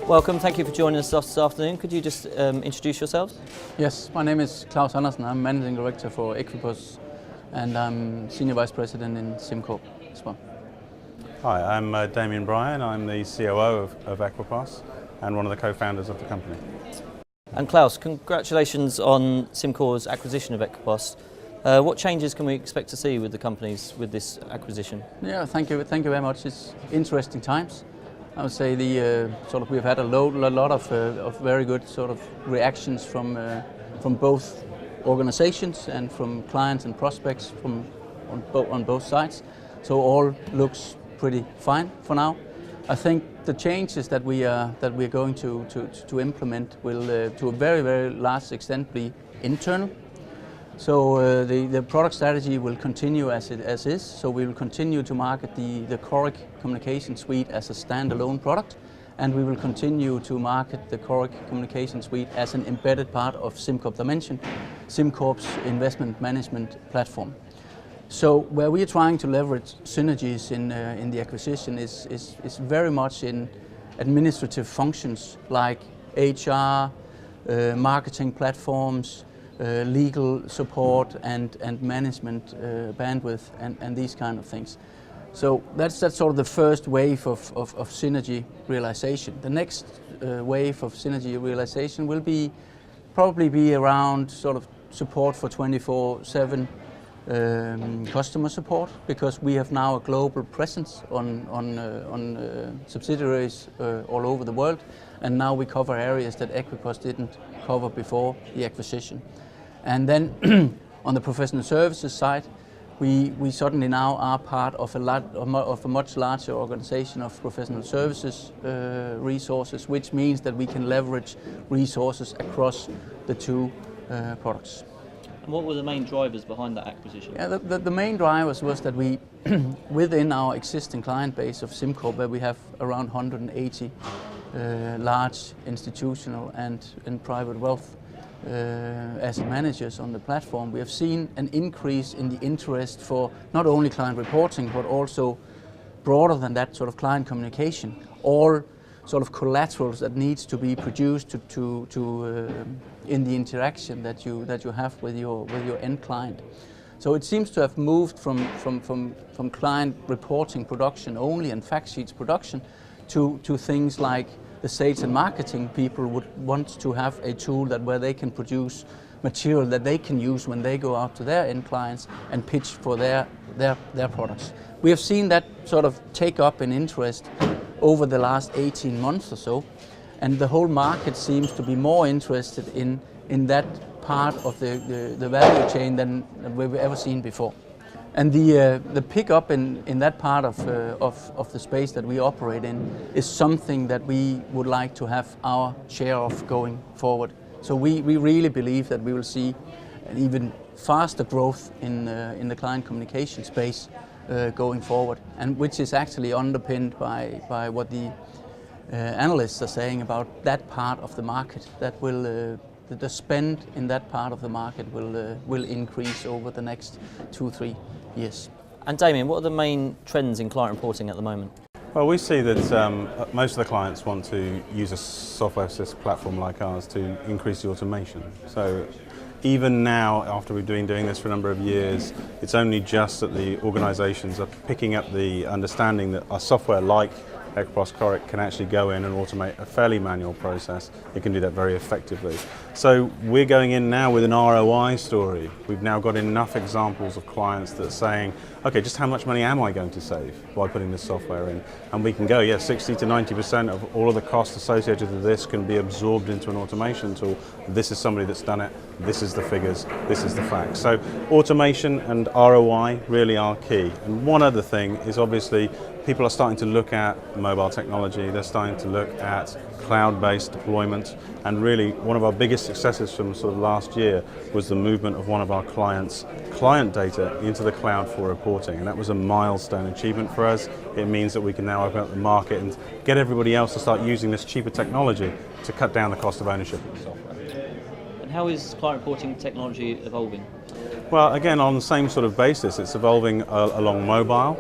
Welcome, thank you for joining us this afternoon. Could you just introduce yourselves? Yes, my name is Klaus Andersen. I'm Managing Director for Equipos and I'm Senior Vice President in SimCorp as well. Hi, I'm Damian Bryan. I'm the COO of Equipos and one of the co-founders of the company. And Klaus, congratulations on SimCorp's acquisition of Equipos. What changes can we expect to see with the companies with this acquisition? Yeah, thank you very much. It's interesting times. I would say we've had a lot of very good sort of reactions from both organizations and from clients and prospects on both sides. So all looks pretty fine for now. I think the changes that we're going to implement will to a very large extent be internal. So the product strategy will continue as is. So we will continue to market the Coric communication suite as a standalone product, and we will continue to market the Coric communication suite as an embedded part of SimCorp Dimension, SimCorp's investment management platform. So where we are trying to leverage synergies in the acquisition is very much in administrative functions like HR, marketing platforms, legal support and management bandwidth and these kind of things. So that's sort of the first wave of synergy realization. The next wave of synergy realization will probably be around sort of support for 24/7 customer support, because we have now a global presence on subsidiaries all over the world, and now we cover areas that Equipos didn't cover before the acquisition. And then on the professional services side, we suddenly now are part of a much larger organization of professional services resources, which means that we can leverage resources across the two products. And what were the main drivers behind that acquisition? Yeah, the main drivers was that we, within our existing client base of SimCorp, where we have around 180 large institutional and private wealth asset managers on the platform, we have seen an increase in the interest for not only client reporting, but also broader than that, sort of client communication, all sort of collaterals that needs to be produced in the interaction that you have with your end client. So it seems to have moved from client reporting production only and fact sheets production to things like the sales and marketing people would want to have a tool where they can produce material that they can use when they go out to their end clients and pitch for their products. We have seen that sort of take up in interest over the last 18 months or so, and the whole market seems to be more interested in that part of the value chain than we've ever seen before. And the pickup in that part of the space that we operate in is something that we would like to have our share of going forward. So we really believe that we will see an even faster growth in the client communication space going forward, and which is actually underpinned by what the analysts are saying about that part of the market. That will the spend in that part of the market will increase over the next 2-3 years. And Damian, what are the main trends in client reporting at the moment? Well, we see that most of the clients want to use a software platform like ours to increase the automation. So even now, after we've been doing this for a number of years, it's only just that the organizations are picking up the understanding that our software like Equipos Coric can actually go in and automate a fairly manual process. It can do that very effectively. So we're going in now with an ROI story. We've now got enough examples of clients that are saying, okay, just how much money am I going to save by putting this software in? And we can go, yeah, 60 to 90% of all of the costs associated with this can be absorbed into an automation tool. This is somebody that's done it. This is the figures. This is the facts. So automation and ROI really are key. And one other thing is obviously people are starting to look at mobile technology. They're starting to look at cloud-based deployment. And really one of our biggest successes from sort of last year was the movement of one of our clients' client data into the cloud for reporting. And that was a milestone achievement for us. It means that we can now open up the market and get everybody else to start using this cheaper technology to cut down the cost of ownership of the software. And how is client reporting technology evolving? Well, again, on the same sort of basis, it's evolving along mobile.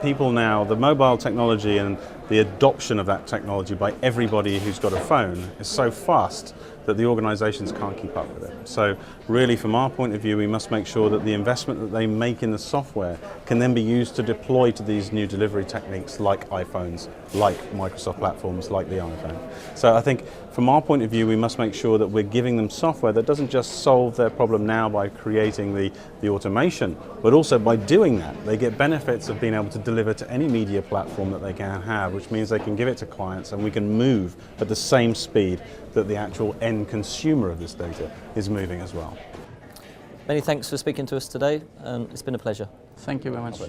People now, the mobile technology and the adoption of that technology by everybody who's got a phone is so fast that the organisations can't keep up with it. So really, from our point of view, we must make sure that the investment that they make in the software can then be used to deploy to these new delivery techniques like iPhones, like Microsoft platforms, like the iPhone. So I think from our point of view, we must make sure that we're giving them software that doesn't just solve their problem now by creating the automation, but also by doing that, they get benefits of being able to deliver to any media platform that they can have, which means they can give it to clients and we can move at the same speed that the actual end consumer of this data is moving as well. Many thanks for speaking to us today, and it's been a pleasure. Thank you very much.